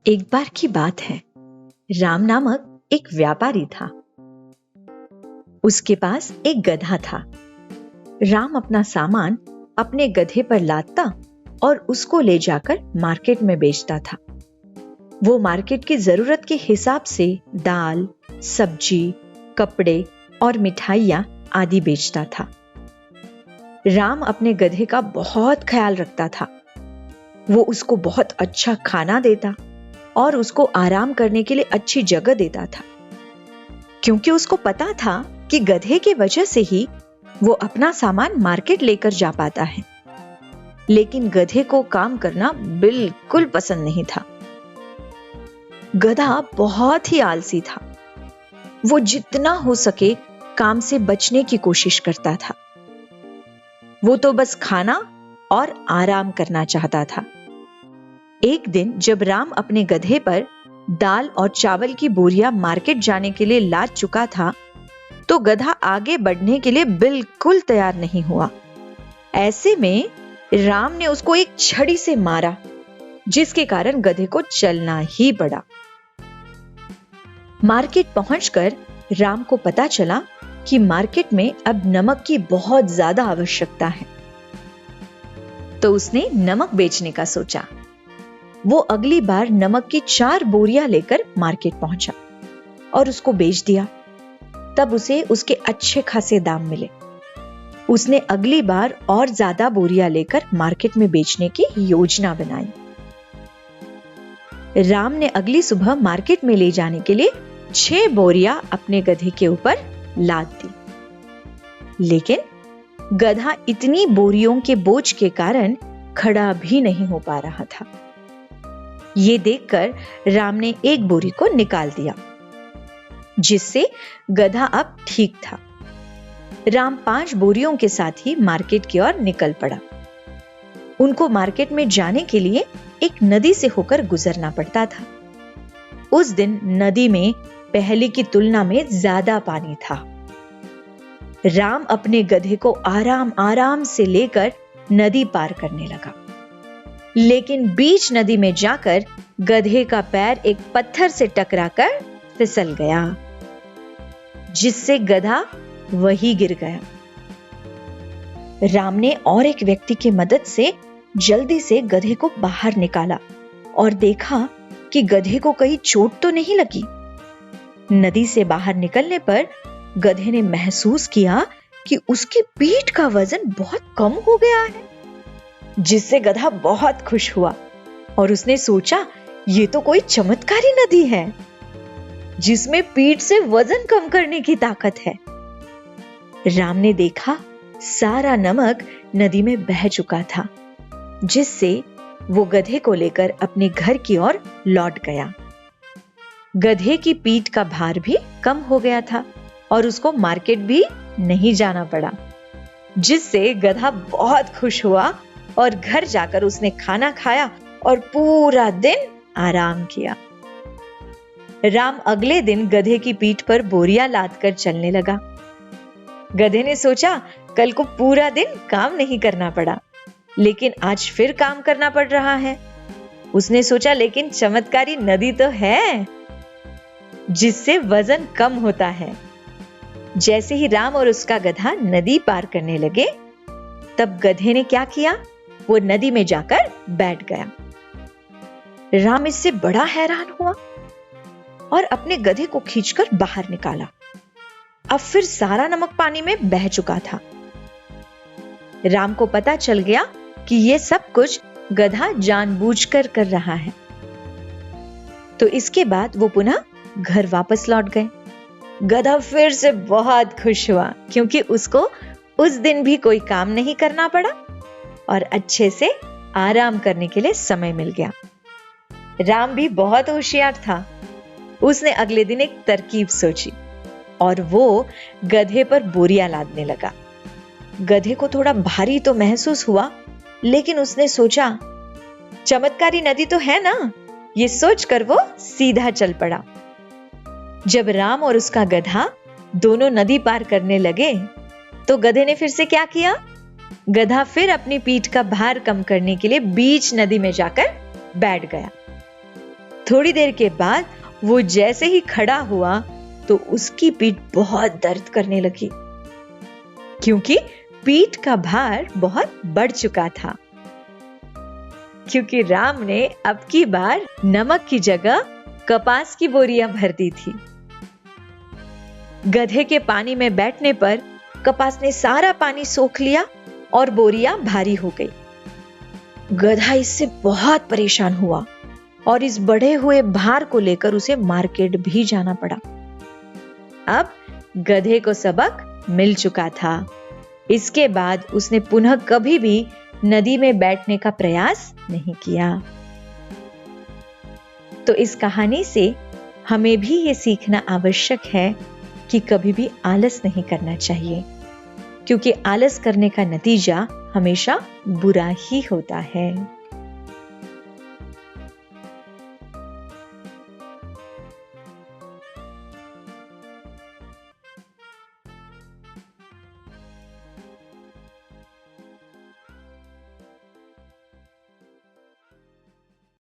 एक बार की बात है। राम नामक एक व्यापारी था। उसके पास एक गधा था। राम अपना सामान अपने गधे पर लादता और उसको ले जाकर मार्केट में बेचता था। वो मार्केट की जरूरत के हिसाब से दाल, सब्जी, कपड़े और मिठाइयां आदि बेचता था। राम अपने गधे का बहुत ख्याल रखता था। वो उसको बहुत अच्छा खाना देता और उसको आराम करने के लिए अच्छी जगह देता था, क्योंकि उसको पता था कि गधे की वजह से ही वो अपना सामान मार्केट लेकर जा पाता है। लेकिन गधे को काम करना बिल्कुल पसंद नहीं था। गधा बहुत ही आलसी था। वो जितना हो सके काम से बचने की कोशिश करता था। वो तो बस खाना और आराम करना चाहता था। एक दिन जब राम अपने गधे पर दाल और चावल की बोरियां मार्केट जाने के लिए लाद चुका था, तो गधा आगे बढ़ने के लिए बिल्कुल तैयार नहीं हुआ। ऐसे में राम ने उसको एक छड़ी से मारा, जिसके कारण गधे को चलना ही पड़ा। मार्केट पहुंचकर राम को पता चला कि मार्केट में अब नमक की बहुत ज्यादा आवश्यकता है। तो उसने नमक बेचने का सोचा। वो अगली बार नमक की 4 बोरियां लेकर मार्केट पहुंचा और उसको बेच दिया। तब उसे उसके अच्छे खासे दाम मिले। उसने अगली बार और ज्यादा बोरियां लेकर मार्केट में बेचने की योजना बनाई। राम ने अगली सुबह मार्केट में ले जाने के लिए 6 बोरियां अपने गधे के ऊपर लाद दी। लेकिन गधा इतनी बोरियों के बोझ के कारण खड़ा भी नहीं हो पा रहा था। ये देखकर राम ने एक बोरी को निकाल दिया, जिससे गधा अब ठीक था। राम 5 बोरियों के साथ ही मार्केट की ओर निकल पड़ा। उनको मार्केट में जाने के लिए एक नदी से होकर गुजरना पड़ता था। उस दिन नदी में पहले की तुलना में ज्यादा पानी था। राम अपने गधे को आराम आराम से लेकर नदी पार करने लगा। लेकिन बीच नदी में जाकर गधे का पैर एक पत्थर से टकराकर फिसल गया, जिससे गधा वहीं गिर गया। राम ने और एक व्यक्ति की मदद से जल्दी से गधे को बाहर निकाला और देखा कि गधे को कहीं चोट तो नहीं लगी। नदी से बाहर निकलने पर गधे ने महसूस किया कि उसकी पीठ का वजन बहुत कम हो गया है, जिससे गधा बहुत खुश हुआ और उसने सोचा, ये तो कोई चमत्कारी नदी है जिसमें पीठ से वजन कम करने की ताकत है। राम ने देखा सारा नमक नदी में बह चुका था, जिससे वो गधे को लेकर अपने घर की ओर लौट गया। गधे की पीठ का भार भी कम हो गया था और उसको मार्केट भी नहीं जाना पड़ा, जिससे गधा बहुत खुश हुआ और घर जाकर उसने खाना खाया और पूरा दिन आराम किया। राम अगले दिन गधे की पीठ पर बोरियां लादकर चलने लगा। गधे ने सोचा, कल को पूरा दिन काम नहीं करना पड़ा, लेकिन आज फिर काम करना पड़ रहा है। उसने सोचा, लेकिन चमत्कारी नदी तो है जिससे वजन कम होता है। जैसे ही राम और उसका गधा नदी पार करने लगे, तब गधे ने क्या किया, वो नदी में जाकर बैठ गया। राम इससे बड़ा हैरान हुआ और अपने गधे को खींचकर बाहर निकाला। अब फिर सारा नमक पानी में बह चुका था। राम को पता चल गया कि ये सब कुछ गधा जानबूझकर कर रहा है। तो इसके बाद वो पुनः घर वापस लौट गए। गधा फिर से बहुत खुश हुआ, क्योंकि उसको उस दिन भी कोई काम नहीं करना पड़ा और अच्छे से आराम करने के लिए समय मिल गया। राम भी बहुत होशियार था। उसने अगले दिन एक तरकीब सोची और वो गधे पर बोरियां लादने लगा। गधे को थोड़ा भारी तो महसूस हुआ, लेकिन उसने सोचा, चमत्कारी नदी तो है ना, ये सोचकर वो सीधा चल पड़ा। जब राम और उसका गधा दोनों नदी पार करने लगे, तो गधे ने फिर से क्या किया, गधा फिर अपनी पीठ का भार कम करने के लिए बीच नदी में जाकर बैठ गया। थोड़ी देर के बाद वो जैसे ही खड़ा हुआ तो उसकी पीठ बहुत दर्द करने लगी, क्योंकि पीठ का भार बहुत बढ़ चुका था। क्योंकि राम ने अब की बार नमक की जगह कपास की बोरियां भर दी थी। गधे के पानी में बैठने पर कपास ने सारा पानी सोख लिया और बोरियां भारी हो गई। गधा इससे बहुत परेशान हुआ और इस बढ़े हुए भार को लेकर उसे मार्केट भी जाना पड़ा। अब गधे को सबक मिल चुका था। इसके बाद उसने पुनः कभी भी नदी में बैठने का प्रयास नहीं किया। तो इस कहानी से हमें भी ये सीखना आवश्यक है कि कभी भी आलस नहीं करना चाहिए, क्योंकि आलस करने का नतीजा हमेशा बुरा ही होता है।